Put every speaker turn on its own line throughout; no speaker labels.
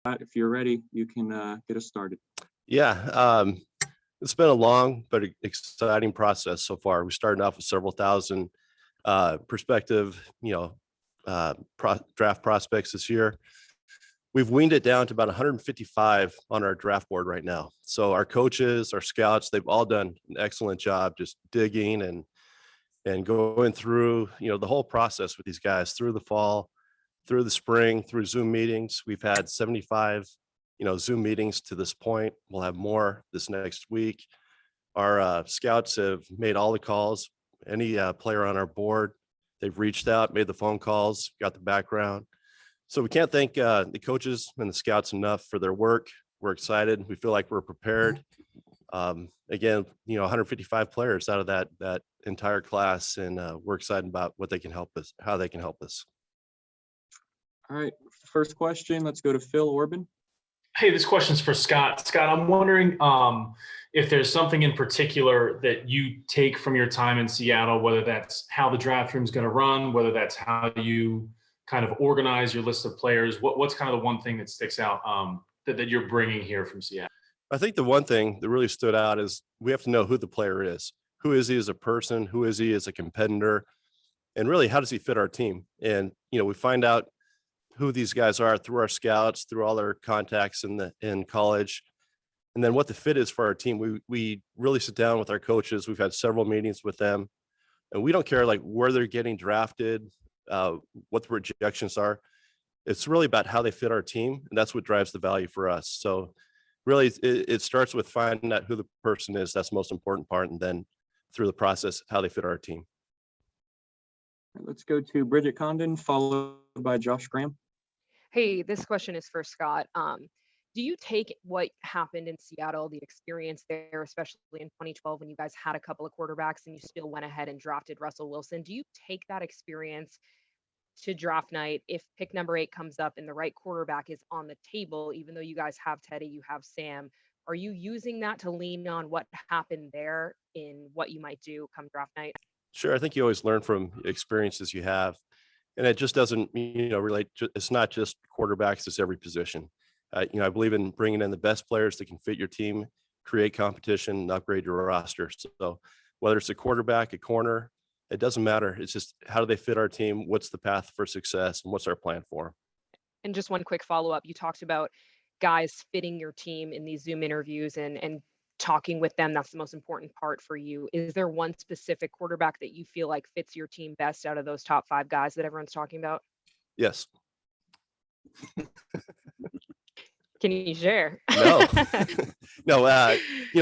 If you're ready, you can get us started.
Yeah, it's been a long but exciting process so far. We started off with several thousand prospective, draft prospects this year. We've weaned it down to about 155 on our draft board right now. So our coaches, our scouts, they've all done an excellent job just digging and going through, the whole process with these guys through the fall, through the spring, through Zoom meetings. We've had 75, Zoom meetings to this point. We'll have more this next week. Our scouts have made all the calls. Any player on our board, they've reached out, made the phone calls, got the background. So we can't thank the coaches and the scouts enough for their work. We're excited. We feel like we're prepared. Again, 155 players out of that entire class, and we're excited about what they can help us, how they can help us.
All right, first question, let's go to Phil Orban.
Hey, this question's for Scott. Scott, I'm wondering if there's something in particular that you take from your time in Seattle, whether that's how the draft room is going to run, whether that's how you kind of organize your list of players. What's kind of the one thing that sticks out that you're bringing here from Seattle?
I think the one thing that really stood out is we have to know who the player is. Who is he as a person? Who is he as a competitor? And really, how does he fit our team? And, we find out who these guys are through our scouts, through all their contacts in college, and then what the fit is for our team. We really sit down with our coaches. We've had several meetings with them, and we don't care like where they're getting drafted, what the projections are. It's really about how they fit our team, and that's what drives the value for us. So really, it starts with finding out who the person is. That's the most important part, and then through the process, how they fit our team.
Let's go to Bridget Condon, followed by Josh Graham.
Hey, this question is for Scott. Do you take what happened in Seattle, the experience there, especially in 2012 when you guys had a couple of quarterbacks and you still went ahead and drafted Russell Wilson? Do you take that experience to draft night if pick number 8 comes up and the right quarterback is on the table, even though you guys have Teddy, you have Sam? Are you using that to lean on what happened there in what you might do come draft night?
Sure. I think you always learn from experiences you have. And it just doesn't, relate to, it's not just quarterbacks, it's every position. I believe in bringing in the best players that can fit your team, create competition, and upgrade your roster. So whether it's a quarterback, a corner, it doesn't matter. It's just how do they fit our team? What's the path for success? And what's our plan for them?
And just one quick follow-up. You talked about guys fitting your team in these Zoom interviews and talking with them. That's the most important part for you. Is there one specific quarterback that you feel like fits your team best out of those top 5 guys that everyone's talking about?
Yes.
Can you share?
No, no.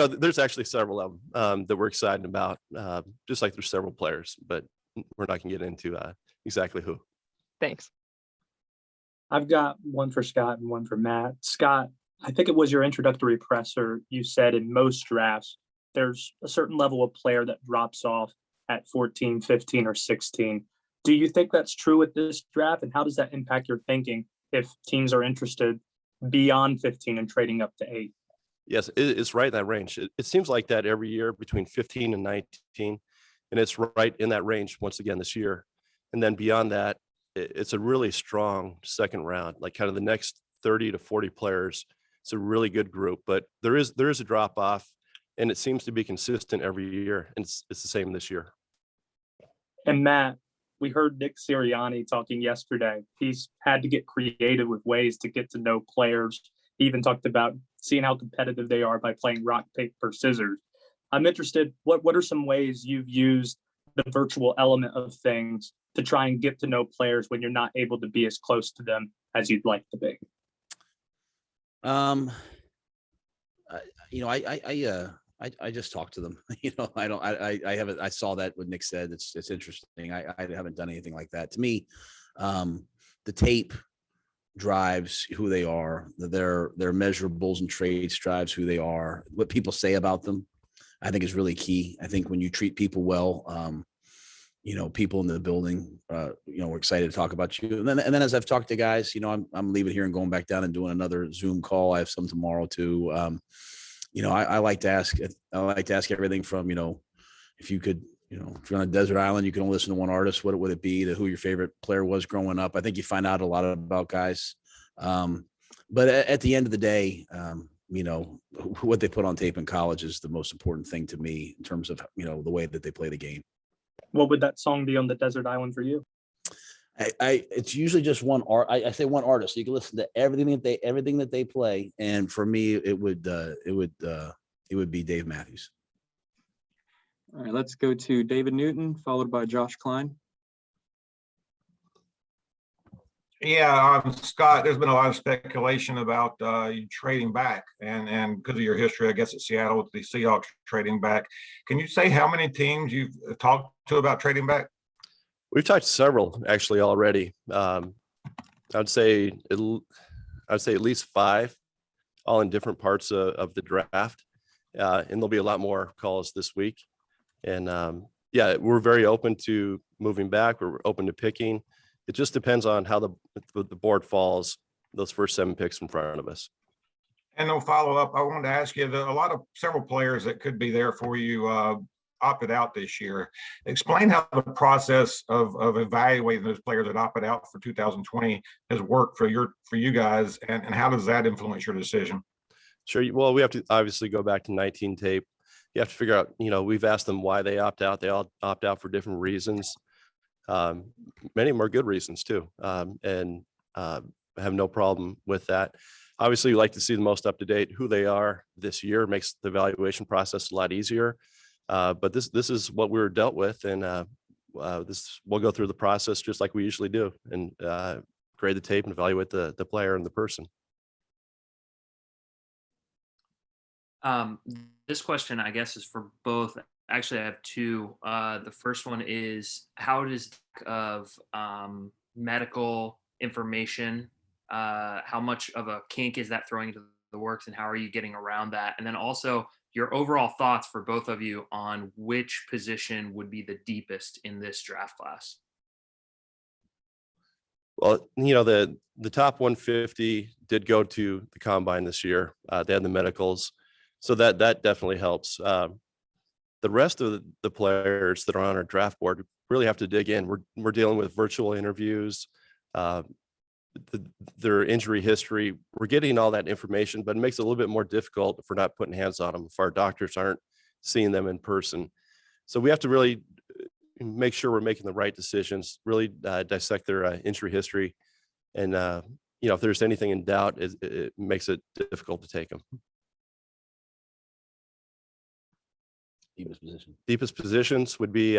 There's actually several of them that we're excited about. Just like there's several players, but we're not going to get into exactly who.
Thanks.
I've got one for Scott and one for Matt. Scott, I think it was your introductory presser. You said in most drafts, there's a certain level of player that drops off at 14, 15, or 16. Do you think that's true with this draft? And how does that impact your thinking if teams are interested beyond 15 and trading up to 8?
Yes, it's right in that range. It seems like that every year between 15 and 19, and it's right in that range once again this year. And then beyond that, it's a really strong second round, like kind of the next 30 to 40 players. It's a really good group, but there is a drop off, and it seems to be consistent every year, and it's the same this year.
And Matt, we heard Nick Sirianni talking yesterday. He's had to get creative with ways to get to know players. He even talked about seeing how competitive they are by playing rock, paper, scissors. I'm interested, what are some ways you've used the virtual element of things to try and get to know players when you're not able to be as close to them as you'd like to be?
I just talk to them. I saw that what Nick said. It's interesting. I haven't done anything like that. To me, the tape drives who they are. Their measurables and traits drives who they are. What people say about them, I think, is really key. I think when you treat people well, people in the building, we're excited to talk about you. And then as I've talked to guys, I'm leaving here and going back down and doing another Zoom call. I have some tomorrow too. I like to ask everything from, if you could, if you're on a desert island, you can only listen to one artist. What would it be? To who your favorite player was growing up? I think you find out a lot about guys. But at the end of the day, you know, what they put on tape in college is the most important thing to me in terms of, you know, the way that they play the game.
What would that song be on the desert island for you?
It's usually just one art. I say one artist. So you can listen to everything that they play. And for me, it would be Dave Matthews.
All right, let's go to David Newton, followed by Josh Klein.
Yeah, Scott, there's been a lot of speculation about you trading back, and because of your history, I guess, at Seattle with the Seahawks trading back. Can you say how many teams you've talked to about trading back?
We've talked to several actually already. I'd say at least 5, all in different parts of the draft, and there'll be a lot more calls this week. And yeah, we're very open to moving back. We're open to picking. It just depends on how the board falls, those first 7 picks in front of us.
And no follow-up, I wanted to ask you, several players that could be there for you opted out this year. Explain how the process of evaluating those players that opted out for 2020 has worked for you guys, and how does that influence your decision?
Sure. Well, we have to obviously go back to 19 tape. You have to figure out, you know, we've asked them why they opt out. They all opt out for different reasons. Many of them are good reasons too, and have no problem with that. Obviously, we like to see the most up to date who they are this year. Makes the evaluation process a lot easier. But this is what we were dealt with, and we'll go through the process just like we usually do, and grade the tape and evaluate the player and the person.
This question, I guess, is for both. Actually, I have 2. The first one is, how does of medical information, how much of a kink is that throwing into the works, and how are you getting around that? And then also your overall thoughts for both of you on which position would be the deepest in this draft class.
Well, you know, the top 150 did go to the combine this year. They had the medicals, so that definitely helps. The rest of the players that are on our draft board really have to dig in. We're dealing with virtual interviews, their injury history. We're getting all that information, but it makes it a little bit more difficult if we're not putting hands on them, if our doctors aren't seeing them in person. So we have to really make sure we're making the right decisions, really dissect their injury history. And, you know, if there's anything in doubt, it makes it difficult to take them. Deepest positions would be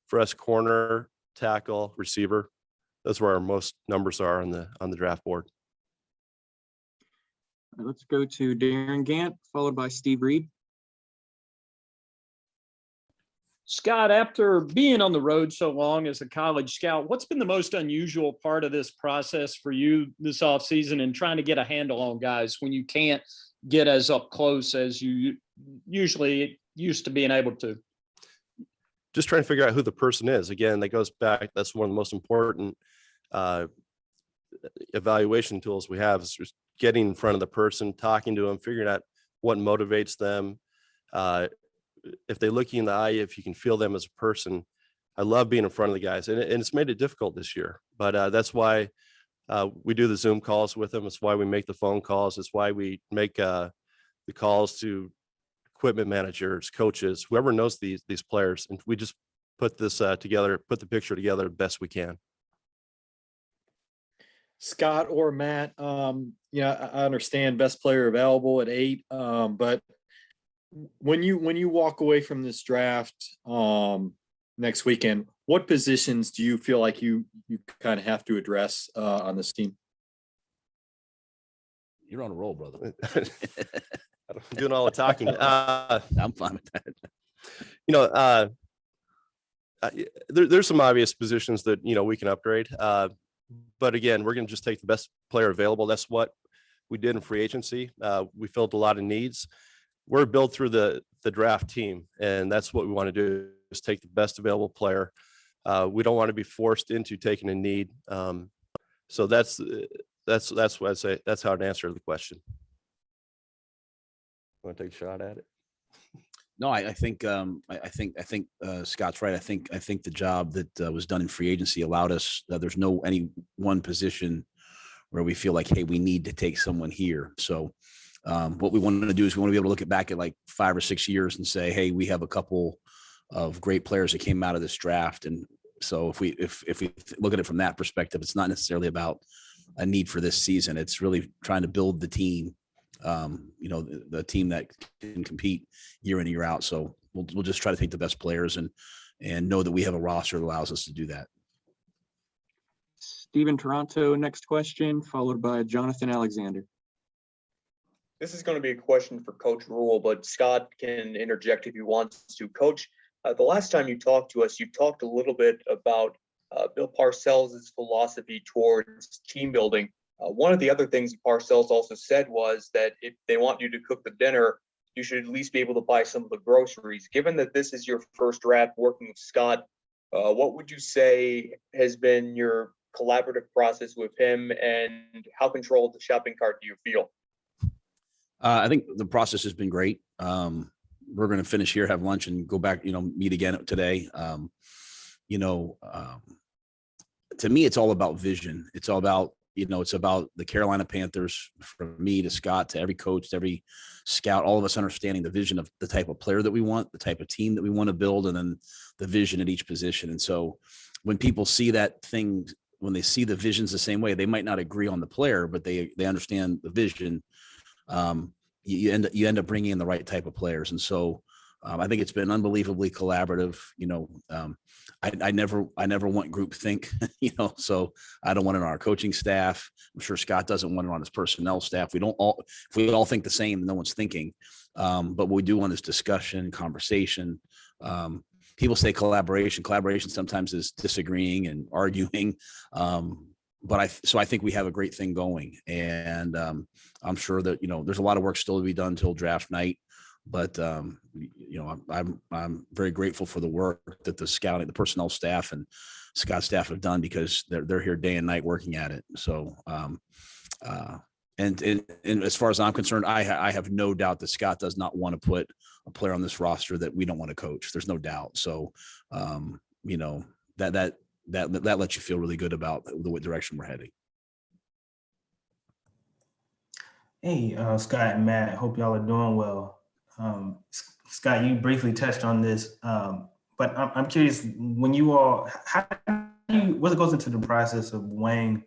for us: corner, tackle, receiver. That's where our most numbers are on the draft board.
Let's go to Darren Gant, followed by Steve Reed.
Scott, after being on the road so long as a college scout, what's been the most unusual part of this process for you this offseason, and trying to get a handle on guys when you can't get as up close as you usually used to being able to?
Just trying to figure out who the person is. Again, that goes back, that's one of the most important evaluation tools we have, is just getting in front of the person, talking to them, figuring out what motivates them. If they look you in the eye, if you can feel them as a person. I love being in front of the guys, and it's made it difficult this year, but that's why we do the Zoom calls with them. It's why we make the phone calls. It's why we make the calls to equipment managers, coaches, whoever knows these players, and we just put this together, put the picture together the best we can.
Scott or Matt, yeah, I understand best player available at 8, but when you walk away from this draft next weekend, what positions do you feel like you kind of have to address on this team?
You're on a roll, brother.
I'm doing all the talking.
I'm fine with that.
You know, there's some obvious positions that, you know, we can upgrade. But again, we're going to just take the best player available. That's what we did in free agency. We filled a lot of needs. We're built through the draft team, and that's what we want to do, is take the best available player. We don't want to be forced into taking a need. So that's what I say. That's how I'd answer the question. Want to take a shot at it?
No, I think Scott's right. I think the job that was done in free agency allowed us. There's no any one position where we feel like, hey, we need to take someone here. So what we want to do is we want to be able to look back at like 5 or 6 years and say, hey, we have a couple of great players that came out of this draft. And so if we look at it from that perspective, it's not necessarily about a need for this season. It's really trying to build the team, the team that can compete year in, year out. So we'll just try to take the best players and know that we have a roster that allows us to do that.
Steven Toronto, next question, followed by Jonathan Alexander.
This is going to be a question for Coach Rhule, but Scott can interject if he wants to. Coach, the last time you talked to us, you talked a little bit about Bill Parcells' philosophy towards team building. One of the other things Parcells also said was that if they want you to cook the dinner, you should at least be able to buy some of the groceries. Given that this is your first draft working with Scott, what would you say has been your collaborative process with him, and how controlled the shopping cart do you feel?
I think the process has been great. We're going to finish here, have lunch, and go back, meet again today. To me, it's all about vision. It's all about, it's about the Carolina Panthers, from me to Scott, to every coach, to every scout, all of us understanding the vision of the type of player that we want, the type of team that we want to build, and then the vision at each position. And so when people see that thing, when they see the visions the same way, they might not agree on the player, but they understand the vision. You end up bringing in the right type of players. And so I think it's been unbelievably collaborative. I never want group think, so I don't want it on our coaching staff. I'm sure Scott doesn't want it on his personnel staff. If we all think the same, no one's thinking. But what we do want is discussion, conversation. People say collaboration. Collaboration sometimes is disagreeing and arguing. So I think we have a great thing going, and I'm sure that, there's a lot of work still to be done till draft night, but I'm very grateful for the work that the scouting, the personnel staff and Scott staff have done, because they're here day and night working at it. So, and as far as I'm concerned, I have no doubt that Scott does not want to put a player on this roster that we don't want to coach. There's no doubt. So, that lets you feel really good about the direction we're heading.
Hey, Scott and Matt, hope y'all are doing well. Scott, you briefly touched on this, but I'm curious, when you all, what goes into the process of weighing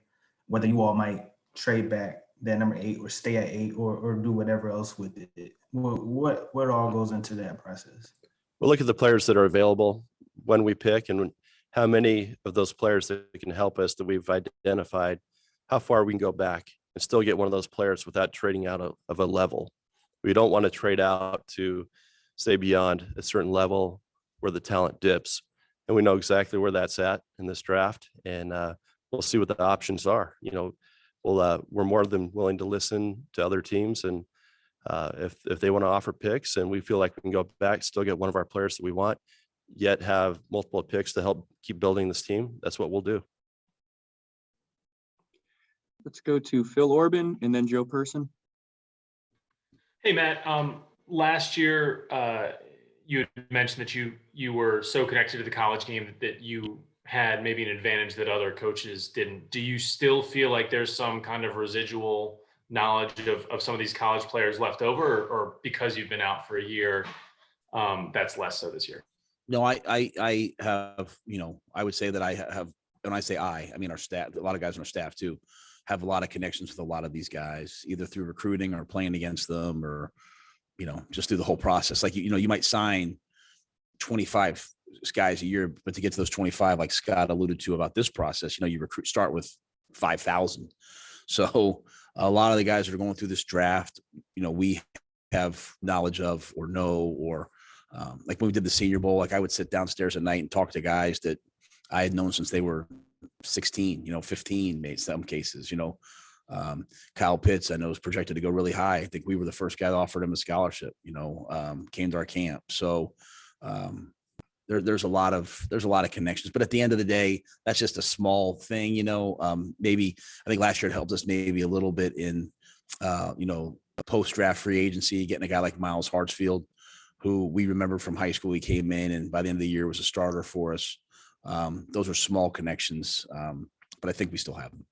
whether you all might trade back that number 8 or stay at 8 or do whatever else with it? What all goes into that process?
We'll look at the players that are available when we pick, and how many of those players that can help us that we've identified, how far we can go back and still get one of those players without trading out of a level. We don't want to trade out to stay beyond a certain level where the talent dips. And we know exactly where that's at in this draft. And we'll see what the options are. We're more than willing to listen to other teams. And if they want to offer picks and we feel like we can go back, still get one of our players that we want, yet have multiple picks to help keep building this team, that's what we'll do.
Let's go to Phil Orban and then Joe Person.
Hey, Matt. Last year, you had mentioned that you were so connected to the college game that you had maybe an advantage that other coaches didn't. Do you still feel like there's some kind of residual knowledge of some of these college players left over, or because you've been out for a year, that's less so this year?
No, I have, I would say that I have, when I say I mean our staff, a lot of guys on our staff too, have a lot of connections with a lot of these guys, either through recruiting or playing against them, or, just through the whole process. Like, you might sign 25 guys a year, but to get to those 25, like Scott alluded to about this process, you start with 5,000. So a lot of the guys that are going through this draft, we have knowledge of or know, or like when we did the Senior Bowl, like I would sit downstairs at night and talk to guys that I had known since they were 16, 15, in some cases. Kyle Pitts, I know, is projected to go really high. I think we were the first guy that offered him a scholarship, came to our camp. So there's a lot of connections, but at the end of the day, that's just a small thing. Maybe I think last year it helped us maybe a little bit in, a post-draft free agency, getting a guy like Miles Hartsfield, who we remember from high school. He came in and by the end of the year was a starter for us. Those are small connections, but I think we still have them.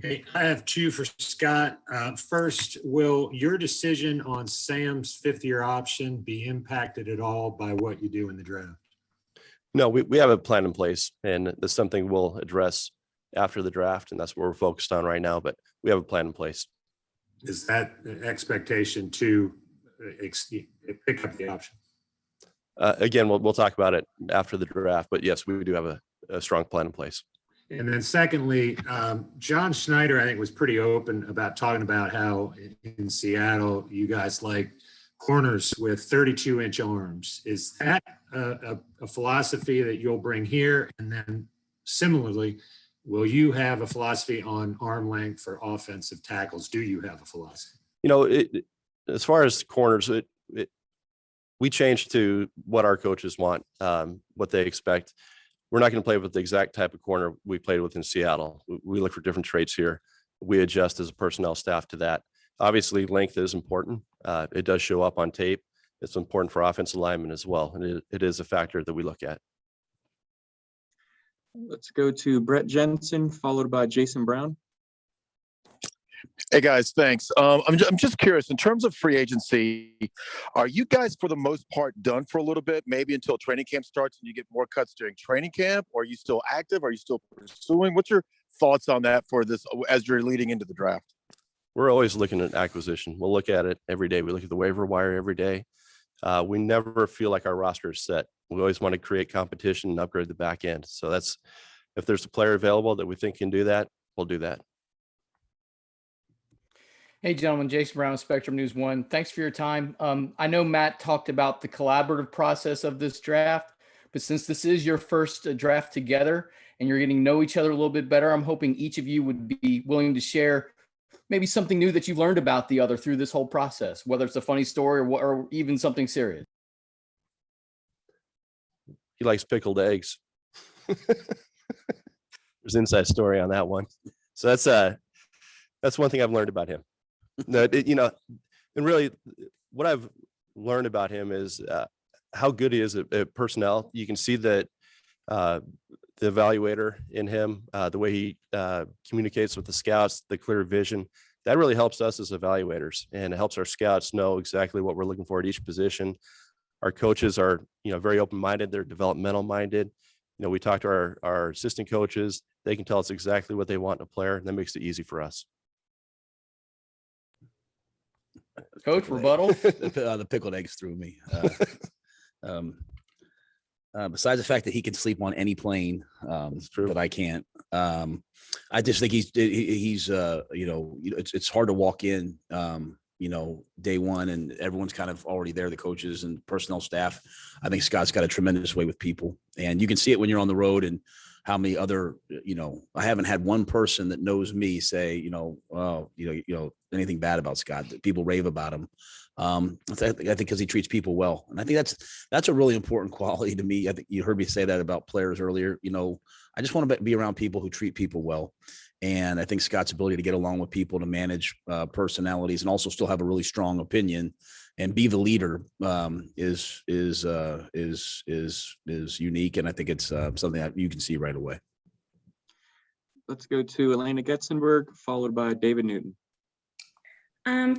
Hey, I have two for Scott. First, will your decision on Sam's fifth-year option be impacted at all by what you do in the draft?
No, we have a plan in place, and that's something we'll address after the draft, and that's what we're focused on right now, but we have a plan in place.
Is that an expectation to pick up the option?
Again, we'll talk about it after the draft, but yes, we do have a strong plan in place.
And then secondly, John Schneider, I think, was pretty open about talking about how in Seattle, you guys like corners with 32-inch arms. Is that a philosophy that you'll bring here? And then similarly, will you have a philosophy on arm length for offensive tackles? Do you have a philosophy?
As far as corners, we change to what our coaches want, what they expect. We're not going to play with the exact type of corner we played with in Seattle. We look for different traits here. We adjust as a personnel staff to that. Obviously, length is important. It does show up on tape. It's important for offensive linemen as well. And it is a factor that we look at.
Let's go to Brett Jensen, followed by Jason Brown.
Hey guys, thanks. I'm just curious, in terms of free agency, are you guys for the most part done for a little bit, maybe until training camp starts and you get more cuts during training camp? Or are you still active? Are you still pursuing? What's your thoughts on that for this as you're leading into the draft?
We're always looking at acquisition. We'll look at it every day. We look at the waiver wire every day. We never feel like our roster is set. We always want to create competition and upgrade the back end. So if there's a player available that we think can do that, we'll do that.
Hey, gentlemen, Jason Brown, Spectrum News 1. Thanks for your time. I know Matt talked about the collaborative process of this draft, but since this is your first draft together and you're getting to know each other a little bit better, I'm hoping each of you would be willing to share maybe something new that you've learned about the other through this whole process, whether it's a funny story or even something serious.
He likes pickled eggs. There's an inside story on that one. So that's one thing I've learned about him. No, and really what I've learned about him is how good he is at personnel. You can see that the evaluator in him, the way he communicates with the scouts, the clear vision, that really helps us as evaluators, and it helps our scouts know exactly what we're looking for at each position. Our coaches are, very open-minded. They're developmental minded. We talk to our assistant coaches. They can tell us exactly what they want in a player, and that makes it easy for us.
Coach, rebuttal.
The pickled eggs threw me. Besides the fact that he can sleep on any plane, but I can't. I just think it's hard to walk in, day one and everyone's kind of already there, the coaches and personnel staff. I think Scott's got a tremendous way with people, and you can see it when you're on the road and how many other, I haven't had one person that knows me say, anything bad about Scott. That people rave about him. I think because he treats people well, and I think that's a really important quality to me. I think you heard me say that about players earlier. I just want to be around people who treat people well, and I think Scott's ability to get along with people, to manage personalities, and also still have a really strong opinion and be the leader is unique, and I think it's something that you can see right away.
Let's go to Elena Getzenberg, followed by David Newton.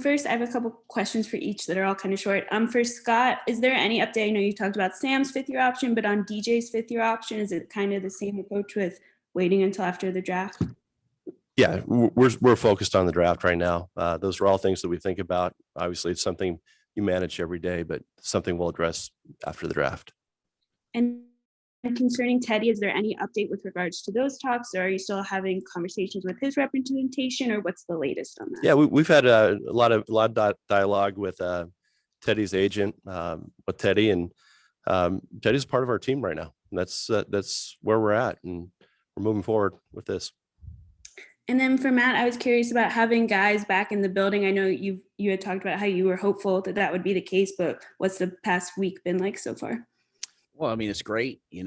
First, I have a couple questions for each that are all kind of short. For Scott, is there any update? I know you talked about Sam's fifth-year option, but on DJ's fifth-year option, is it kind of the same approach with waiting until after the draft?
Yeah, we're focused on the draft right now. Those are all things that we think about. Obviously, it's something you manage every day, but something we'll address after the draft.
And concerning Teddy, is there any update with regards to those talks, or are you still having conversations with his representation, or what's the latest on that?
Yeah, we've had a lot of dialogue with Teddy's agent, with Teddy, and Teddy's part of our team right now. And that's where we're at, and we're moving forward with this.
And then for Matt, I was curious about having guys back in the building. I know you had talked about how you were hopeful that would be the case, but what's the past week been like so far?
Well, I mean, it's great. You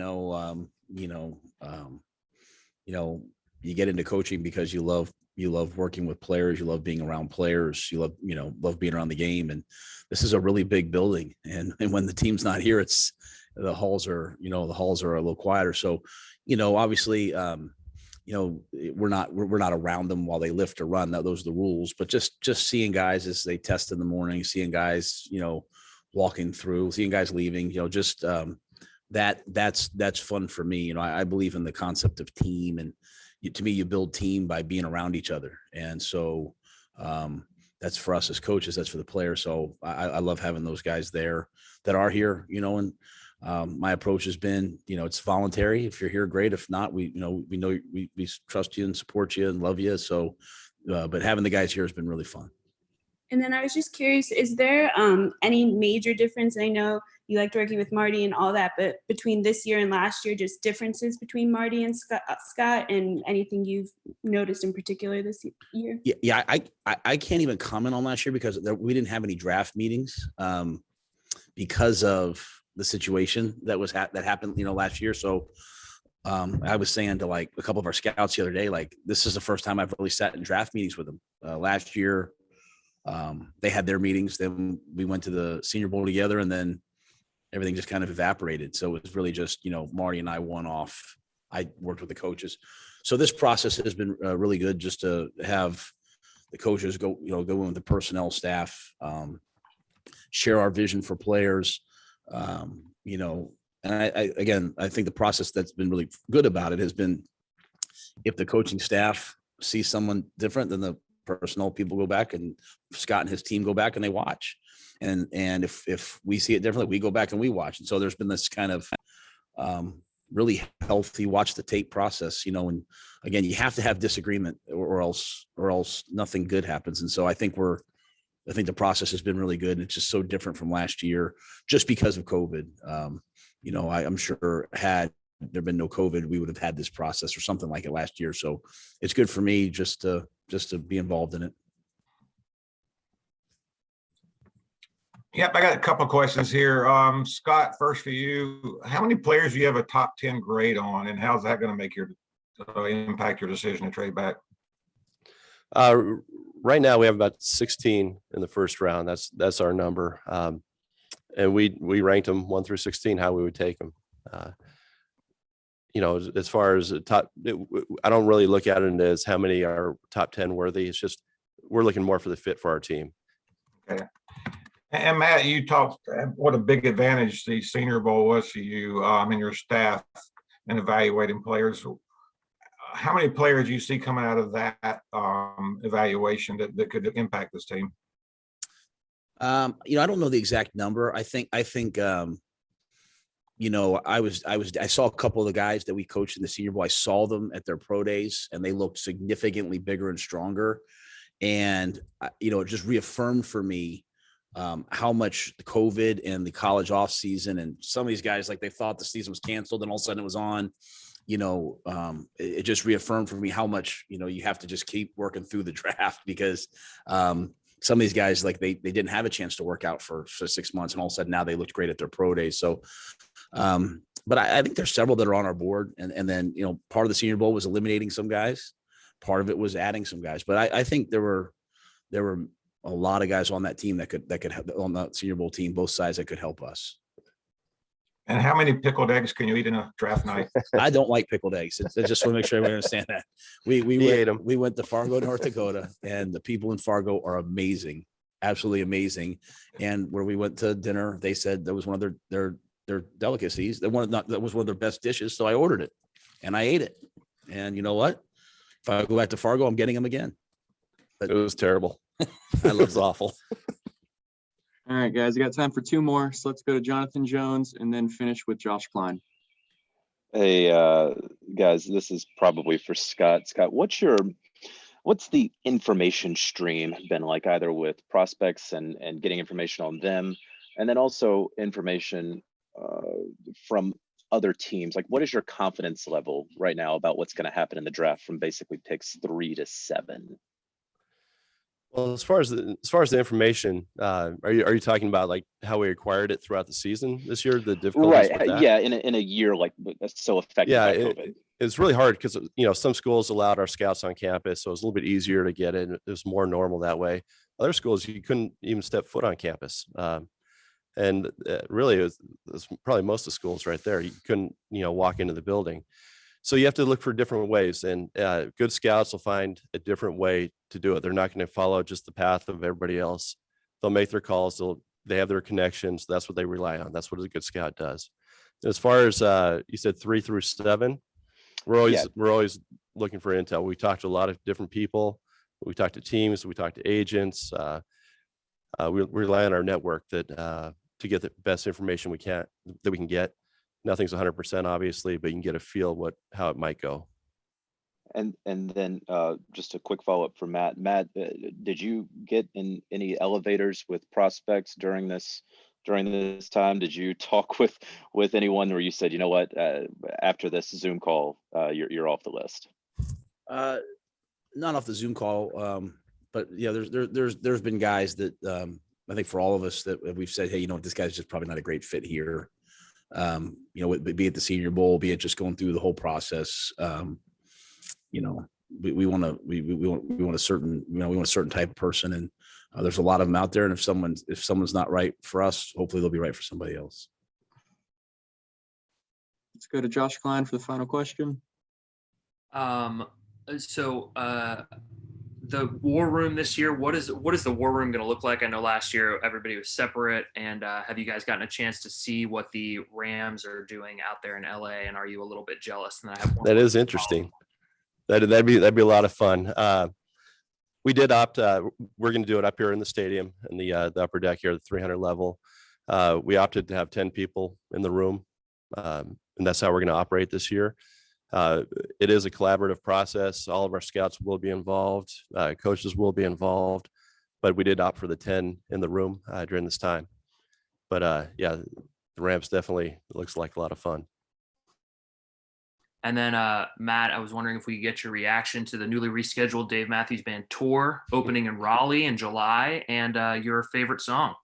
get into coaching because you love working with players. You love being around players. You love being around the game. And this is a really big building. And when the team's not here, the halls are a little quieter. So, obviously, we're not around them while they lift or run. Those are the rules. But just seeing guys as they test in the morning, seeing guys, walking through, seeing guys leaving, that's fun for me. I believe in the concept of team, and to me, you build team by being around each other. And so that's for us as coaches, that's for the players. So I love having those guys there that are here, and my approach has been, it's voluntary. If you're here, great. If not, we know we trust you and support you and love you. So, but having the guys here has been really fun.
And then I was just curious, is there any major difference? I know you liked working with Marty and all that, but between this year and last year, just differences between Marty and Scott, and anything you've noticed in particular this year?
Yeah, I can't even comment on last year because we didn't have any draft meetings because of the situation that happened, last year. So I was saying to like a couple of our scouts the other day, like, this is the first time I've really sat in draft meetings with them. Last year, they had their meetings, then we went to the Senior Bowl together, and then everything just kind of evaporated. So it was really just, Marty and I one-off. I worked with the coaches. So this process has been really good, just to have the coaches go in with the personnel staff, share our vision for players, and I think the process that's been really good about it has been, if the coaching staff sees someone different, then the personnel people go back, and Scott and his team go back and they watch. And if we see it differently, we go back and we watch. And so there's been this kind of really healthy watch the tape process, and again, you have to have disagreement or else nothing good happens. And so I think the process has been really good. It's just so different from last year just because of COVID. I'm sure had there been no COVID, we would have had this process or something like it last year. So it's good for me just to be involved in it.
Yep, I got a couple of questions here. Scott, first for you, how many players do you have a top 10 grade on, and how's that going to make your impact your decision to trade back?
Right now we have about 16 in the first round. That's our number. And we ranked them 1 through 16, how we would take them. As far as top, I don't really look at it as how many are top 10 worthy. It's just, we're looking more for the fit for our team.
Okay. And Matt, you talked what a big advantage the Senior Bowl was to you and your staff in evaluating players. How many players do you see coming out of that evaluation that could impact this team?
I don't know the exact number. I think I saw a couple of the guys that we coached in the Senior Bowl. I saw them at their pro days, and they looked significantly bigger and stronger. And it just reaffirmed for me how much the COVID and the college off season, and some of these guys, like, they thought the season was canceled and all of a sudden it was on. It just reaffirmed for me how much you have to just keep working through the draft, because some of these guys, like, they didn't have a chance to work out for 6 months, and all of a sudden now they looked great at their pro days. So but I think there's several that are on our board, and then part of the Senior Bowl was eliminating some guys, part of it was adding some guys, but I think there were a lot of guys on that team that could help, on the Senior Bowl team, both sides, that could help us.
And how many pickled eggs can you eat in a draft night?
I don't like pickled eggs. I just want to make sure everyone understand that. We went to Fargo, North Dakota, and the people in Fargo are amazing, absolutely amazing. And where we went to dinner, they said that was one of their delicacies. That was one of their best dishes. So I ordered it and I ate it. And you know what? If I go back to Fargo, I'm getting them again.
But it was terrible.
It was awful.
All right, guys, we got time for 2 more. So let's go to Jonathan Jones and then finish with Josh Klein.
Hey, guys, this is probably for Scott. Scott, what's the information stream been like, either with prospects and getting information on them, and then also information from other teams? Like, what is your confidence level right now about what's going to happen in the draft from basically picks 3 to 7?
Well, as far as the information, are you talking about like how we acquired it throughout the season this year? The difficulties with that?
Yeah, in a year like that's so affected by COVID.
It's really hard because some schools allowed our scouts on campus, so it was a little bit easier to get it. It was more normal that way. Other schools, you couldn't even step foot on campus, and really, it was probably most of the schools right there. You couldn't walk into the building. So you have to look for different ways, and good scouts will find a different way to do it. They're not going to follow just the path of everybody else. They'll make their calls. They have their connections. That's what they rely on. That's what a good scout does. As far as you said 3 through 7, we're always looking for intel. We talk to a lot of different people. We talk to teams. We talk to agents. We rely on our network that to get the best information we can get. Nothing's 100% obviously, but you can get a feel how it might go.
And then just a quick follow-up for Matt. Matt, did you get in any elevators with prospects during this time? Did you talk with anyone where you said, you know what, after this Zoom call, you're off the list?
Not off the Zoom call, but yeah, there's been guys that I think for all of us that we've said, hey, you know what, this guy's just probably not a great fit here. You know, be it the Senior Bowl, be it just going through the whole process. You know, we want a certain type of person, and there's a lot of them out there. And if someone's not right for us, hopefully they'll be right for somebody else.
Let's go to Josh Klein for the final question.
So the war room this year, what is the war room going to look like? I know last year everybody was separate, and have you guys gotten a chance to see what the Rams are doing out there in LA? And are you a little bit jealous? And I have one.
That is interesting. That'd be a lot of fun. We did opt. We're going to do it up here in the stadium in the upper deck here, the 300 level. We opted to have 10 people in the room, and that's how we're going to operate this year. It is a collaborative process. All of our scouts will be involved. Coaches will be involved, but we did opt for the 10 in the room during this time. But yeah, the Rams definitely looks like a lot of fun.
And then Matt, I was wondering if we could get your reaction to the newly rescheduled Dave Matthews Band tour opening in Raleigh in July, and your favorite song.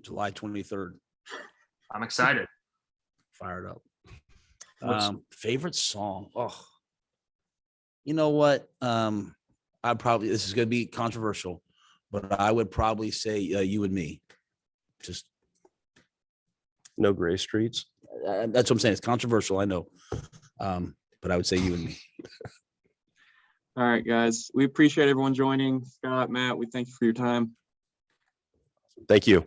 July 23rd.
I'm excited.
Fired up. Favorite song. Oh, you know what? This is going to be controversial, but I would probably say You and Me. Just
No Gray Streets.
That's what I'm saying. It's controversial. I know. But I would say You and Me.
All right, guys. We appreciate everyone joining. Scott, Matt, we thank you for your time.
Thank you.